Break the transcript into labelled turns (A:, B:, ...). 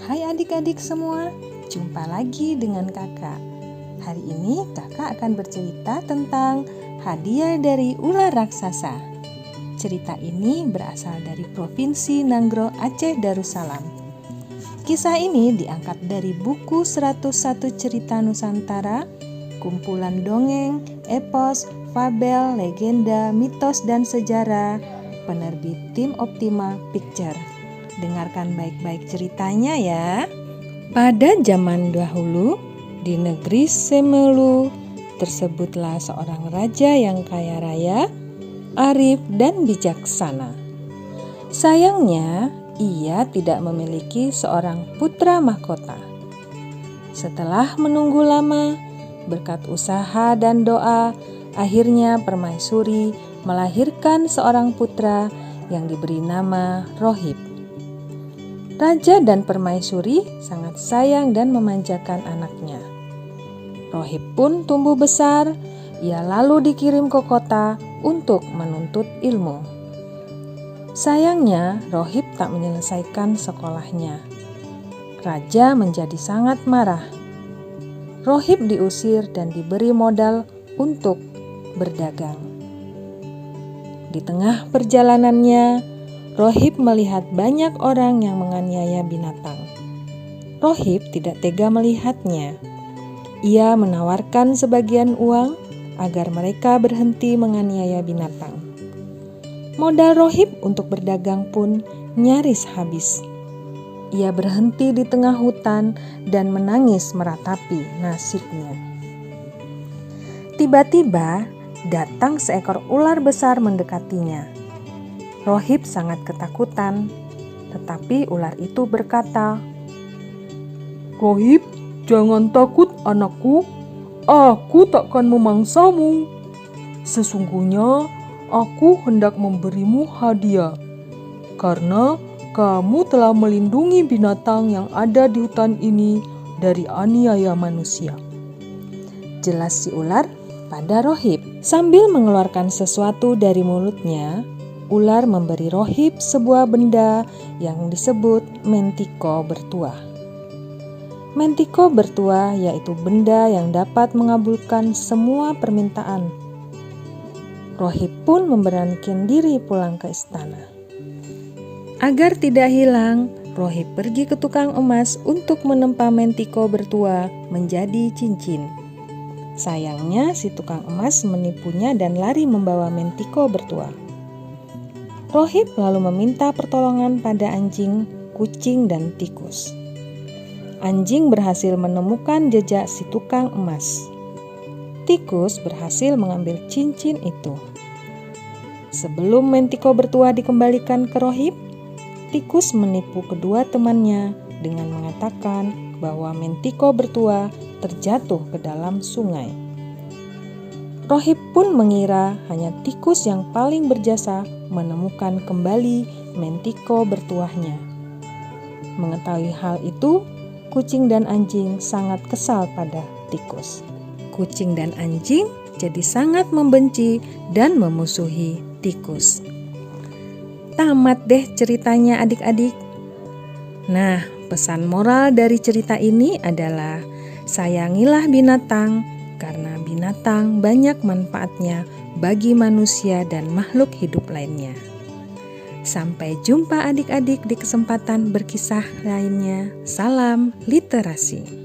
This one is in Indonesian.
A: Hai adik-adik semua, jumpa lagi dengan kakak. Hari ini kakak akan bercerita tentang hadiah dari ular raksasa. Cerita ini berasal dari Provinsi Nanggro, Aceh Darussalam. Kisah ini diangkat dari buku 101 Cerita Nusantara, kumpulan dongeng, epos, fabel, legenda, mitos, dan sejarah, penerbit Tim Optima Picture. Dengarkan baik-baik ceritanya ya. Pada zaman dahulu, di negeri Semelu, tersebutlah seorang raja yang kaya raya, arif dan bijaksana. Sayangnya, ia tidak memiliki seorang putra mahkota. Setelah menunggu lama, berkat usaha dan doa, akhirnya Permaisuri melahirkan seorang putra yang diberi nama Rohib. Raja dan Permaisuri sangat sayang dan memanjakan anaknya. Rohib pun tumbuh besar, ia lalu dikirim ke kota untuk menuntut ilmu. Sayangnya, Rohib tak menyelesaikan sekolahnya. Raja menjadi sangat marah. Rohib diusir dan diberi modal untuk berdagang. Di tengah perjalanannya, Rohib melihat banyak orang yang menganiaya binatang. Rohib tidak tega melihatnya. Ia menawarkan sebagian uang agar mereka berhenti menganiaya binatang. Modal Rohib untuk berdagang pun nyaris habis. Ia berhenti di tengah hutan dan menangis meratapi nasibnya. Tiba-tiba datang seekor ular besar mendekatinya. Rohib sangat ketakutan, tetapi ular itu berkata, "Rohib, jangan takut anakku, aku takkan memangsamu. Sesungguhnya aku hendak memberimu hadiah, karena kamu telah melindungi binatang yang ada di hutan ini dari aniaya manusia." Jelas si ular pada Rohib. Sambil mengeluarkan sesuatu dari mulutnya, ular memberi Rohib sebuah benda yang disebut mentiko bertuah. Mentiko bertuah yaitu benda yang dapat mengabulkan semua permintaan. Rohib pun memberanikan diri pulang ke istana. Agar tidak hilang, Rohib pergi ke tukang emas untuk menempa mentiko bertuah menjadi cincin. Sayangnya si tukang emas menipunya dan lari membawa mentiko bertuah. Rohib lalu meminta pertolongan pada anjing, kucing, dan tikus. Anjing berhasil menemukan jejak si tukang emas. Tikus berhasil mengambil cincin itu. Sebelum mentiko bertuah dikembalikan ke Rohib, tikus menipu kedua temannya dengan mengatakan bahwa mentiko bertuah terjatuh ke dalam sungai. Rohib pun mengira hanya tikus yang paling berjasa menemukan kembali mentiko bertuahnya. Mengetahui hal itu, kucing dan anjing sangat kesal pada tikus. Kucing dan anjing jadi sangat membenci dan memusuhi tikus. Tamat deh ceritanya adik-adik. Nah, pesan moral dari cerita ini adalah sayangilah binatang karena binatang banyak manfaatnya bagi manusia dan makhluk hidup lainnya. Sampai jumpa adik-adik di kesempatan berkisah lainnya. Salam literasi.